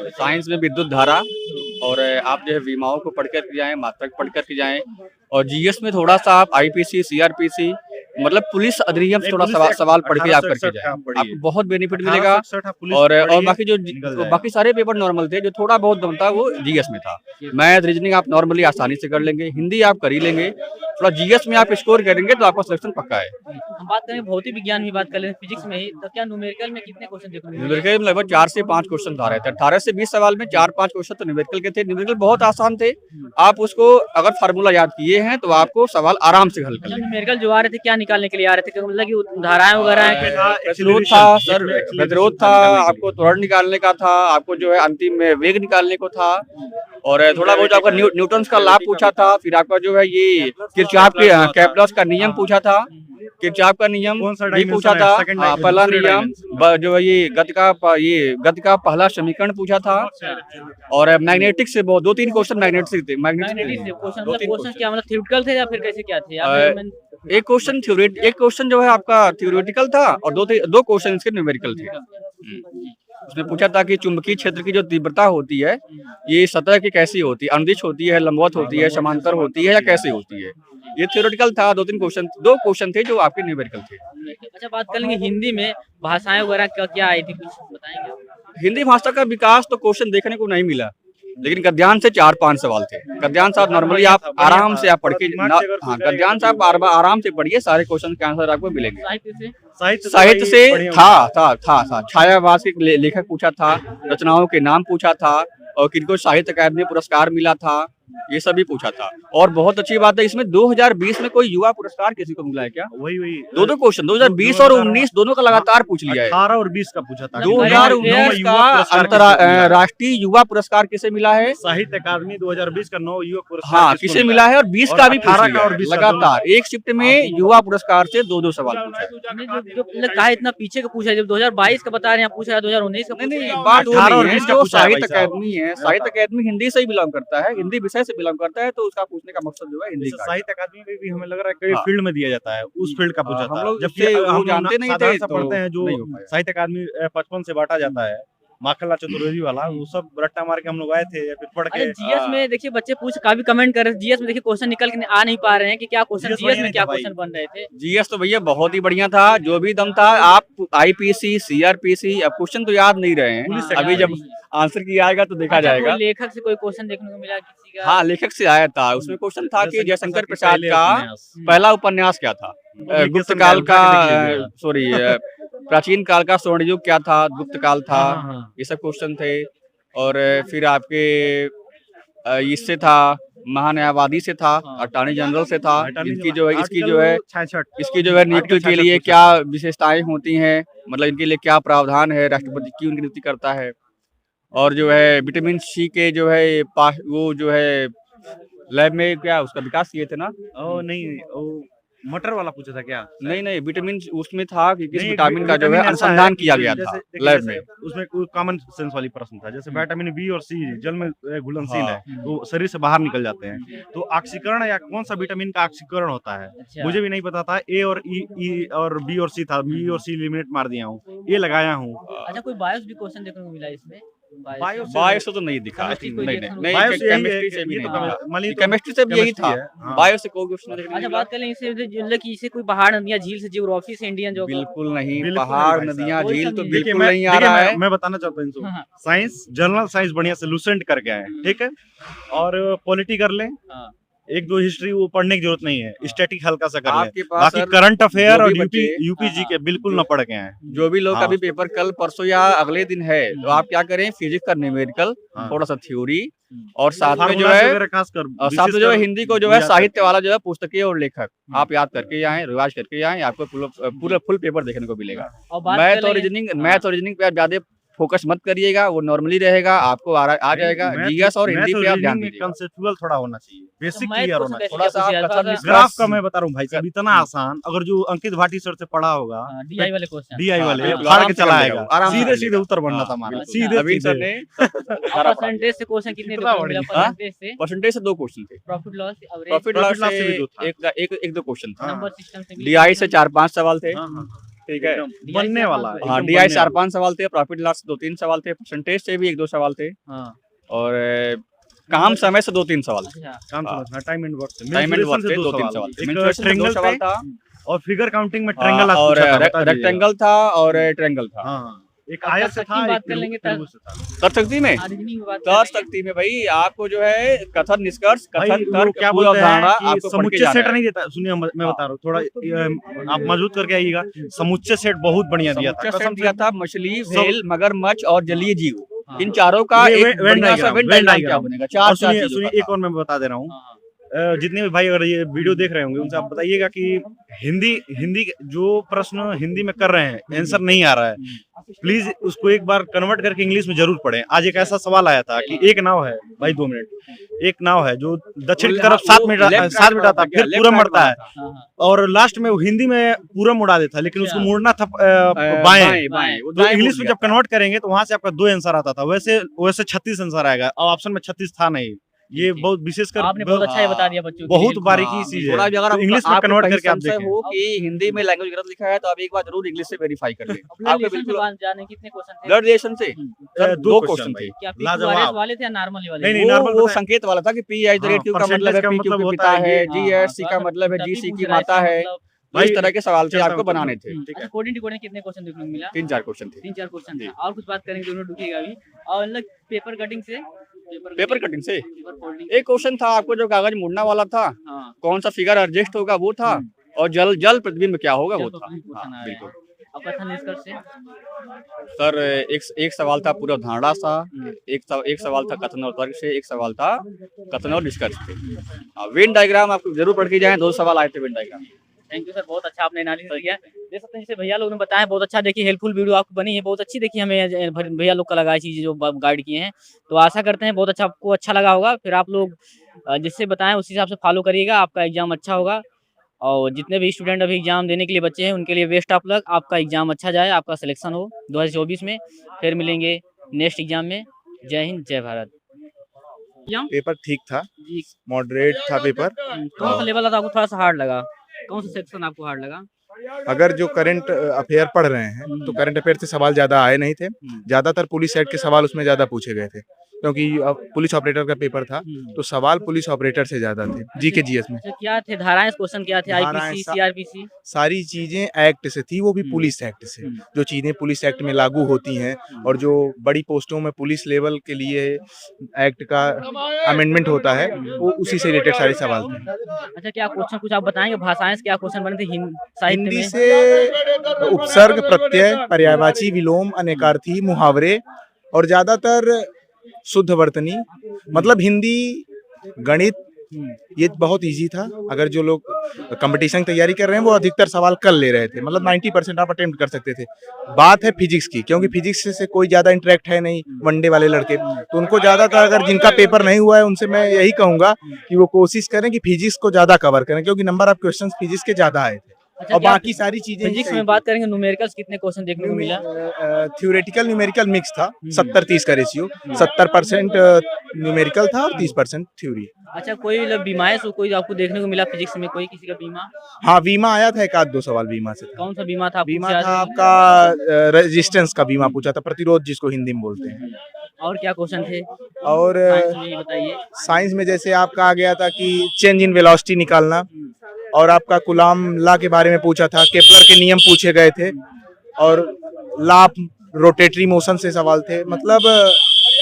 Science में विद्युत धारा और आप जो है विमाओं को पढ़ कर के जाएँ, मात्रक पढ़ कर के जाएँ और जीएस में थोड़ा-सा आप आईपीसी, सीआरपीसी मतलब पुलिस अधिनियम से थोड़ा सवाल पढ़ के आप करके जाएँ। आपको बहुत बेनिफिट मिलेगा और बाकी बाकी सारे पेपर नॉर्मल थे, जो थोड़ा बहुत दम था वो जीएस में था। मैथ, रीजनिंग आप नॉर्मली आसानी से कर लेंगे, हिंदी आप कर ही लेंगे, थोड़ा जीएस में आप स्कोर करेंगे तो आपका सिलेक्शन पक्का है। हम बात करें भौतिक विज्ञान की बात कर लें फिजिक्स में ही, तो क्या न्यूमेरिकल में कितने क्वेश्चन देखने को मिले? न्यूमेरिकल में लगभग 4 से 5 क्वेश्चन आ रहे थे। 18 से 20 सवाल में 4-5 क्वेश्चन तो न्यूमेरिकल के थे। न्यूमेरिकल बहुत आसान थे। आप उसको अगर फार्मूला याद किए हैं तो आपको सवाल आराम से हल कर लेंगे। न्यूमेरिकल जो आ रहे थे क्या निकालने के लिए आ रहे थे? मतलब कि धाराएं वगैरह प्रतिरोध था सर, प्रतिरोध था, आपको त्वरण निकालने का था, आपको जो है अंतिम में वेग निकालने को था और थोड़ा बहुत आपका न्यूटन्स का लाभ पूछा था। फिर आपका जो है ये किरचॉफ के कैपलस का नियम पूछा था, किरचॉफ का नियम भी पूछा था। पहला नियम जो है ये गति का पहला समीकरण पूछा था और मैग्नेटिक से बहुत 2-3 क्वेश्चन मैग्नेटिक थे। क्वेश्चन क्या मतलब थ्योरेटिकल थे या फिर कैसे क्या थे? एक क्वेश्चन जो है आपका थ्योरेटिकल था और दो क्वेश्चन इसके न्यूमेरिकल थे। उसने पूछा था कि चुंबकीय क्षेत्र की जो तीव्रता होती है ये सतह की कैसी होती है, अनुदिश होती है, लंबवत होती है, समांतर होती है या कैसे होती है। ये थ्योरेटिकल था। 2 क्वेश्चन थे जो आपके न्यूमेरिकल थे। अच्छा, बात कर लेंगे हिंदी में भाषाएं वगैरह क्या आई थी, कुछ बताएंगे? हिंदी भाषा का विकास तो क्वेश्चन देखने को नहीं मिला, लेकिन गद्यांश से 4-5 सवाल थे। गद्यांश आप नॉर्मली आप आराम से आप पढ़ के गद्यांश आप आराम से पढ़िए, सारे क्वेश्चन के आंसर आपको मिलेंगे। साहित्य से था छायावास के लेखक पूछा था, रचनाओं के नाम पूछा था और किनको साहित्य अकादमी पुरस्कार मिला था, ये सब भी पूछा था। और बहुत अच्छी बात है इसमें 2020 में कोई युवा पुरस्कार किसी को मिला है क्या? वही दो क्वेश्चन 2020 और 19 दोनों का लगातार पूछ लिया है। 18 और 20 का पूछा था। 2019 का राष्ट्रीय युवा पुरस्कार किसे मिला है? साहित्य अकादमी 2020 का 9 युवा पुरस्कार। हाँ, किसे मिला है और 20 का भी पूछ लिया है। लगातार एक शिफ्ट में युवा पुरस्कार से 2-2 सवाल पूछा। कहा इतना पीछे का पूछा, जब 2022 का बता रहे हैं, पूछा 2019 का। नहीं, बात जो साहित्य अकादमी है, साहित्य अकादमी हिंदी से ही बिलोंग करता है, हिंदी विषय से बिलोंग करता है, तो उसका पूछने का मकसद जो है हिंदी का। साहित्य अकादमी में भी हमें लग रहा है कई फील्ड में दिया जाता है, उस फील्ड का पूछा था। हम लोग जबकि हम जानते नहीं थे, पढ़ते हैं जो साहित्य अकादमी 55 से बांटा जाता है, माखनलाल चतुर्वेदी वाला, वो सब रट्टा मार के हम लोग आए थे फिर पढ़ के। जीएस में देखिए बच्चे काफी कमेंट कर रहे हैं, जीएस में देखिए क्वेश्चन निकल के आ नहीं पा रहे हैं कि क्या क्वेश्चन जीएस में क्या क्वेश्चन बन रहे थे। जीएस तो भैया बहुत ही बढ़िया था, जो भी दम था। आप आईपीसी, सीआरपीसी, अब क्वेश्चन तो याद नहीं रहे हैं, अभी जब आंसर किया आएगा तो देखा जाएगा। लेखक से कोई क्वेश्चन देखने को मिला किसी का? हाँ, लेखक से आया था। उसमें क्वेश्चन था कि जयशंकर प्रसाद का पहला उपन्यास क्या था, गुप्त काल का, सॉरी प्राचीन काल का स्वर्ण युग क्या था, गुप्त काल था, ये सब क्वेश्चन थे। और फिर आपके इससे था, महान्यायवादी से था, अटॉर्नी जनरल से था, इसकी जो है नियुक्ति के लिए क्या विशेषताएं होती हैं, मतलब इनके लिए क्या प्रावधान है, राष्ट्रपति क्यों उनकी नियुक्ति करता है। और जो है विटामिन सी के जो है वो जो है लैब में क्या उसका विकास किए थे ना? नहीं, मटर वाला पूछा था क्या? नहीं, विटामिन उसमें था कि किस विटामिन का जो है अनुसंधान किया गया था लैब में। उसमें कोई कॉमन सेंस वाली प्रश्न था, जैसे विटामिन बी और सी जल में घुलनशील है, तो शरीर से बाहर निकल जाते हैं, तो ऑक्सीकरण या कौन सा विटामिन का ऑक्सीकरण होता है? मुझे भी नहीं पता था। ए और ई और बी और सी था, बी और सी एलिमिनेट मार दिया हूँ, ए लगाया हूँ। अच्छा, कोई बायोस भी क्वेश्चन देखने को मिला इसमें? बायो से तो नहीं दिखा, नहीं, केमिस्ट्री से भी नहीं, केमिस्ट्री से भी यही था, बायो से कोई क्वेश्चन नहीं। अच्छा, बात कर लें इससे कोई पहाड़, नदियां, झील से ज्योग्राफी से इंडियन जो बिल्कुल नहीं, पहाड़, नदियां, झील तो बिल्कुल नहीं आ रहा है। मैं बताना चाहता हूँ इनको, साइंस, जनरल साइंस बढ़िया से लूसेंट करके आए, ठीक है, और पॉलिटी कर लें, 1-2 हिस्ट्री वो पढ़ने की जरूरत नहीं है, स्टैटिक हल्का सा कर लें, बाकी करंट अफेयर और यूपी जी के बिल्कुल न पढ़ के आए। जो भी लोग अभी पेपर कल परसों या अगले दिन है, तो आप क्या करें, फिजिक्स का न्यूमेरिकल, थोड़ा सा थ्योरी और साथ में जो है हिंदी को जो है साहित्य वाला जो है पुस्तकें और लेखक आप याद करके आए, रिवाज करके आए, आपको पूरा फुल पेपर देखने को मिलेगा। मैथ और रीजनिंग पे ज्यादा फोकस मत करिएगा, वो नॉर्मली रहेगा, आपको आ जाएगा। जीएस और हिंदी पे आप ध्यान दीजिए, कंसेप्चुअल थोड़ा होना चाहिए, बेसिक क्लियर होना चाहिए। थोड़ा सा ग्राफ का मैं बता रहा हूँ भाई साहब, इतना आसान, अगर जो अंकित भाटी सर से पढ़ा होगा, डीआई वाले क्वेश्चन, डीआई वाले फाड़ के चलाएगा, सीधे उत्तर बनना था हमारा, सीधे सर ने। परसेंटेज से क्वेश्चन कितने मिला? परसेंटेज से 2 क्वेश्चन थे, प्रॉफिट लॉस से 1-2 क्वेश्चन था, डीआई से 4-5 सवाल थे, ठीक है, बनने वाला है, हाँ एकदम DI बनने 4-5 सवाल थे, प्रॉफिट लॉस 2-3 सवाल थे, परसेंटेज से भी 1-2 सवाल थे हाँ और काम समय से 2-3 सवाल थे। अच्छा काम हाँ। समझना, टाइम एंड वर्क से, टाइम एंड mensuration वर्क से थे 2 2-3 सवाल थे। एक Mensuration से 2 ट्रायंगल सवाल पे था और फिगर काउंटिंग में ट्रायंगल हाँ, आपको और पूछा था, बता दीजिएगा। रेक्टेंगल था और ट्रायंगल था। हाँ, एक अब आयत तक से की था, बात एक कर लेंगे त्रिभुज से था। तर्क शक्ति में हाँ, reasoning की बात कर तर्क लेंगे। शक्ति में भाई आपको जो है कथन निष्कर्ष भाई कथन वो तर्क क्या पूरा बोलते हैं अवधारणा कि आपको पढ़ के समुच्चय जाना सेट है। नहीं देता, सुनिए मैं बता रहा हूँ थोड़ा, आप मजबूत करके आइएगा। समुच्चय सेट बहुत बढ़िया दिया था, समुच्चय कसम सेट दिया से। था, मछली, सब- व्हेल, मगरमच्छ और जलीय जीव, हाँ। इन चारों का ये एक बढ़िया सा वेन डायग्राम क्या बनेगा, चार और चार सुनिए चीजों का एक था। और मैं बता दे रहा हूँ, हाँ, जितने भी भाई अगर ये वीडियो देख रहे होंगे उनसे आप बताइएगा कि हिंदी जो प्रश्न हिंदी में कर रहे हैं आंसर नहीं आ रहा है, प्लीज उसको एक बार कन्वर्ट करके इंग्लिश में जरूर पढ़ें। आज एक ऐसा सवाल आया था कि एक नाव है, भाई 2 मिनट, एक नाव है जो दक्षिण की तरफ 7 मिनट आता है, फिर पूरब मुड़ता है हाँ, हाँ। और लास्ट में वो हिंदी में पूरब मुड़ा देता है, लेकिन उसको मुड़ना था बाएं। बाएं वो तो दाएं इंग्लिश मुड़ में गया जब कन्वर्ट करेंगे तो वहां से आपका 2 आंसर आता था, वैसे 36 आंसर आएगा, और ऑप्शन में 36 था नहीं। ये ठीक। बहुत विशेषकर आपने बहुत अच्छा ये बता दिया बच्चों के बहुत लिए। बारीकी हाँ, चीज थोड़ा है, भी अगर तो इंग्लिश में आपको कन्वर्ट कहीं करके आप संशय देखें। हो कि हिंदी में लैंग्वेज गलत लिखा है तो आप एक बार जरूर इंग्लिश से वेरीफाई कर लें। ब्लड आपको रिलेशन से बिल्कुल बात जाने कितने क्वेश्चन थे? ब्लड रिलेशन से सर 2 दो क्वेश्चन भाई। थे। क्या लाजवाब। PQRS वाले थे या नॉर्मल वाले? नहीं, वो normal वो पता है। संकेत वाला था कि P/Q का मतलब है percentage का PQ मतलब के होता पिता है है, ये। GSC का मतलब है GC की माता है। तो इस तरह के सवाल थे, आपको बनाने थे। ठीक है। अच्छा, कोडिंग डिकोडिंग कितने क्वेश्चन देखने को मिला? 3-4 क्वेश्चन थे। 3-4 क्वेश्चन जी। था। और कुछ बात करेंगे, दोनों रुकेगा अभी। और मतलब पेपर कटिंग से पेपर कटिंग से पेपर फोल्डिंग। एक क्वेश्चन था आपको जो कागज मुड़ना वाला था, हाँ, कौन सा फिगर एडजस्ट होगा वो था, और जल प्रतिबिंब क्या होगा वो जल था। प्रतिबिंब क्वेश्चन हाँ, आ रहे हैं। बिल्कुल अब कथन निष्कर्ष से सर एक सवाल था पूरा धारणा सा, एक सवाल था कथन और तर्क से, एक सवाल था कथन और निष्कर्ष से। वेन डायग्राम आपको जरूर पढ़ के जाएं, 2 सवाल आए थे Venn diagram. Thank you sir, बहुत अच्छा आपने एनालिसिस दिया। देख सकते हैं जैसे भैया लोग ने बताया, बहुत अच्छा देखिए, हेल्पफुल वीडियो आपको बनी है, बहुत अच्छी देखिए, हमें भैया लोग का लगा है चीज़ें जो गाइड किए हैं, तो आशा करते हैं बहुत अच्छा आपको अच्छा लगा होगा। फिर आप लोग जिससे बताएं उस हिसाब से फॉलो करिएगा, आपका एग्जाम अच्छा होगा। और जितने भी स्टूडेंट अभी एग्जाम देने के लिए बच्चे हैं उनके लिए बेस्ट ऑफ लक, आपका एग्जाम अच्छा जाए, आपका सिलेक्शन हो 2024 में। फिर मिलेंगे नेक्स्ट एग्जाम में। जय हिंद, जय भारत। एग्जाम पेपर ठीक था, जी, मॉडरेट था पेपर। कौन सा लेवल था आपको थोड़ा सा हार्ड लगा? कौन सा सेक्शन आपको हार्ड लगा? अगर जो करंट अफेयर पढ़ रहे हैं तो करंट अफेयर से सवाल ज्यादा आए नहीं थे, ज्यादातर पुलिस सेट के सवाल उसमें ज्यादा पूछे गए थे, क्योंकि पुलिस ऑपरेटर का पेपर था तो सवाल पुलिस ऑपरेटर से ज्यादा थे जीके जीएस में। अच्छा, क्या थे धाराएं, क्वेश्चन क्या थे? धाराएं आईपीसी, सा- सीआरपीसी? सारी चीजें एक्ट से थी, वो भी पुलिस एक्ट से, जो चीजें पुलिस एक्ट में लागू होती हैं और जो बड़ी पोस्टों में पुलिस लेवल के लिए एक्ट का अमेंडमेंट होता है, वो उसी से रिलेटेड सारे सवाल थे। अच्छा, क्या क्वेश्चन कुछ आप बताएंगे? भाषाएं से क्या क्वेश्चन बने थे? साहित्य हिंदी में? से उपसर्ग, प्रत्यय, पर्यायवाची, विलोम, अनेकार्थी, मुहावरे और ज्यादातर शुद्ध वर्तनी, मतलब हिंदी, गणित, ये बहुत इजी था। अगर जो लोग कंपटीशन की तैयारी कर रहे हैं वो अधिकतर सवाल कर ले रहे थे, मतलब 90% आप अटेम्प्ट कर सकते थे। बात है फिजिक्स की, क्योंकि फिजिक्स से कोई ज्यादा इंटरेक्ट है नहीं वनडे वाले लड़के, तो उनको ज्यादातर, अगर जिनका पेपर नहीं हुआ है उनसे मैं यही कहूंगा कि वो कोशिश करें कि फिजिक्स को ज्यादा कवर करें, क्योंकि नंबर ऑफ क्वेश्चन फिजिक्स के ज्यादा आए थे। अच्छा, और क्या बाकी सारी चीजें फिजिक्स में बात करेंगे, न्यूमेरिकल्स कितने क्वेश्चन देखने को मिला? थ्योरेटिकल न्यूमेरिकल मिक्स था, 70-30 का रेशियो, 70% न्यूमेरिकल था और 30% थ्योरी। अच्छा, कोई मतलब बीमाएं से कोई आपको देखने को मिला फिजिक्स में, कोई किसी का बीमा? हाँ, बीमा आया था, 1-2 सवाल बीमा से था। कौन सा बीमा था? बीमा पूछा था था? आपका रेजिस्टेंस का बीमा पूछा था, प्रतिरोध जिसको हिंदी में बोलते हैं। और क्या क्वेश्चन थे और साइंस में, ये बताइए। साइंस में जैसे आपका आ गया था कि चेंज इन वेलोसिटी निकालना, और आपका कूलाम लॉ के बारे में पूछा था, केपलर के नियम पूछे गए थे, और लॉ ऑफ रोटेटरी मोशन से सवाल थे, मतलब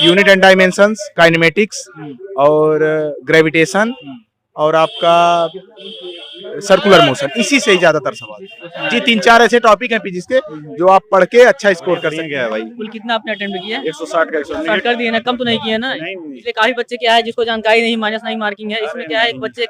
यूनिट एंड डायमेंशंस, काइनेमेटिक्स और ग्रेविटेशन और आपका सर्कुलर मोशन, इसी से ही ज्यादातर सवाल। जी, 3-4 ऐसे टॉपिक हैं फिजिक्स के जो आप पढ़ के अच्छा स्कोर कर सकते हैं। भाई कुल कितना आपने अटेम्प्ट किया? 160 का 60 कर दिए ना, कम तो नहीं किए ना? इसलिए काफी बच्चे क्या है जिसको जानकारी नहीं, -9 मार्किंग है। इसमें क्या है, एक बच्चे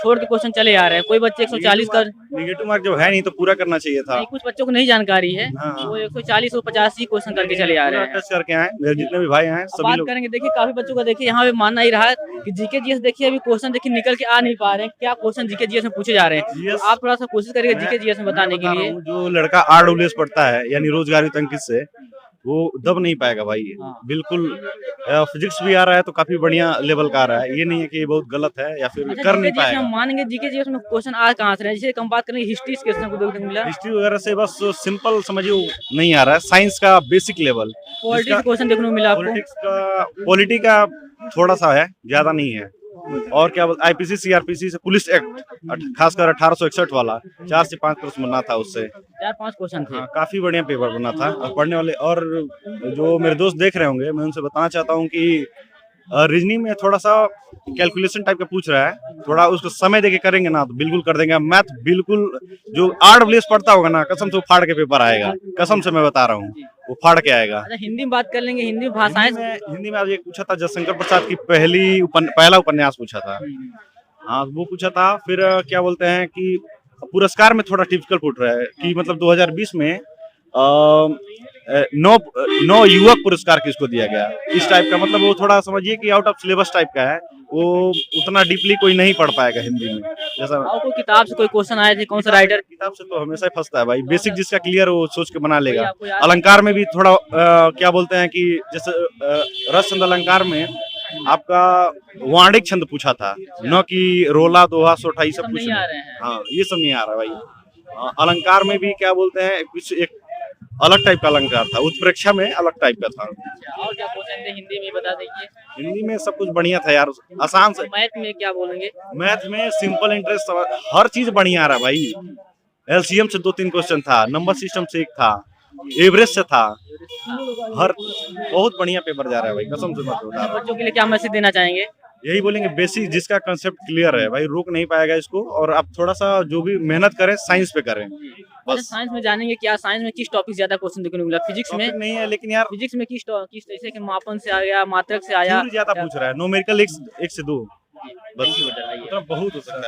छोड़ के क्वेश्चन चले आ रहे हैं, कोई बच्चे 140 कर, नेगेटिव मार्क जब है नहीं तो पूरा करना चाहिए था। नहीं, कुछ बच्चों को नहीं जानकारी है, हाँ। वो 140 और 50 ही क्वेश्चन करके चले आ रहे हैं। टच करके आए, मेरे जितने भी भाई हैं अब सभी बात लोग। करेंगे, देखिए काफी बच्चों का देखिए यहाँ पे मानना ही रहा है कि जीके जीएस देखिए अभी क्वेश्चन देखिए निकल के आ नहीं पा रहे हैं, क्या क्वेश्चन जीके जीएस में पूछे जा रहे हैं। तो आप थोड़ा सा कोशिश करिए जीके जीएस में बताने के लिए। जो लड़का RWS पढ़ता है यानी रोजगार वित्त अंकित से, वो दब नहीं पाएगा भाई। हाँ। बिल्कुल फिजिक्स भी आ रहा है तो काफी बढ़िया लेवल का आ रहा है, ये नहीं है कि ये बहुत गलत है या फिर अच्छा, कर नहीं जीके जी पाएगा। हम मानेंगे जीके जी उसमें क्वेश्चन आ कहाँ से रहे हैं? जैसे हम बात करेंगे हिस्ट्री के क्वेश्चन को देखने को मिला, हिस्ट्री वगैरह से बस सिंपल समझिए नहीं आ रहा है, साइंस का बेसिक लेवल। पॉलिटिक्स क्वेश्चन देखने को मिला आपको। पॉलिटी का थोड़ा सा है, ज्यादा नहीं है। और क्या बोलते आईपीसी सीआरपीसी से पुलिस एक्ट खासकर 1861 वाला 4 से 5 प्रश्न बना था उससे। 4-5 क्वेश्चन थे। हाँ, काफी बढ़िया पेपर बना था और पढ़ने वाले और जो मेरे दोस्त देख रहे होंगे मैं उनसे बताना चाहता हूँ कि रीजनिंग में थोड़ा सा कैलकुलेशन टाइप का पूछ रहा है, थोड़ा उसको समय देके करेंगे ना तो बिल्कुल कर देंगे। मैथ बिल्कुल जो RWS पढ़ता होगा ना कसम से वो फाड़ के पेपर आएगा, कसम से मैं बता रहा हूँ वो फाड़ के आएगा। अच्छा, हिंदी में बात कर लेंगे, हिंदी में भाषाएं। हिंदी में आज एक पूछा था जयशंकर प्रसाद की पहला उपन्यास पूछा था। हाँ वो पूछा था। फिर क्या बोलते हैं कि पुरस्कार में थोड़ा टिपिकल पूछ रहा है कि मतलब 2020 में 9 युवक पुरस्कार किसको दिया गया, इस टाइप का। मतलब वो थोड़ा समझिए कि आउट ऑफ सिलेबस टाइप का है, वो उतना डीपली कोई नहीं पढ़ पाएगा हिंदी में। जैसा आपको किताब से कोई क्वेश्चन आए थे, कौन सा राइटर? किताब से तो हमेशा ही फंसता है भाई, बेसिक जिसका क्लियर वो सोच के बना लेगा। आपको याद है? अलंकार में भी थोड़ा क्या बोलते हैं कि जैसे रस छंद अलंकार में आपका वाणिक छंद पूछा था, न कि रोला दोहा सोठा ये सब सब कुछ नहीं आ रहे हैं। हाँ ये सब नहीं आ रहा भाई। अलंकार में भी क्या बोलते हैं कुछ एक अलग टाइप का अलंकार था, उत्प्रेक्षा में अलग टाइप का था। अच्छा, और क्या क्वेश्चन थे हिंदी में बता दीजिए। हिंदी में सब कुछ बढ़िया था यार, आसान से। मैथ में क्या बोलेंगे? मैथ में सिंपल इंटरेस्ट हर चीज बढ़िया आ रहा भाई। एलसीएम से 2-3 क्वेश्चन था, नंबर सिस्टम से एक था, एवरेज से था, हर बहुत बढ़िया पेपर जा रहा है भाई, कसम से मत बता। बच्चों के लिए क्या मैसेज देना चाहेंगे? यही बोलेंगे बेसिक जिसका कंसेप्ट क्लियर है भाई रोक नहीं पाएगा इसको, और आप थोड़ा सा जो भी मेहनत करें साइंस पे करें अच्छा, बस। साइंस में जानेंगे क्या, साइंस में किस टॉपिक ज्यादा क्वेश्चन देखने को मिला? फिजिक्स में? टॉपिक नहीं है लेकिन यार फिजिक्स में किस जैसे कि मापन से आ गया, मात्रक से आया? थ्योरी ज्यादा पूछ रहा है, न्यूमेरिकल 1 से 2 बस, बताइए। उतना बहुत हो सकता है।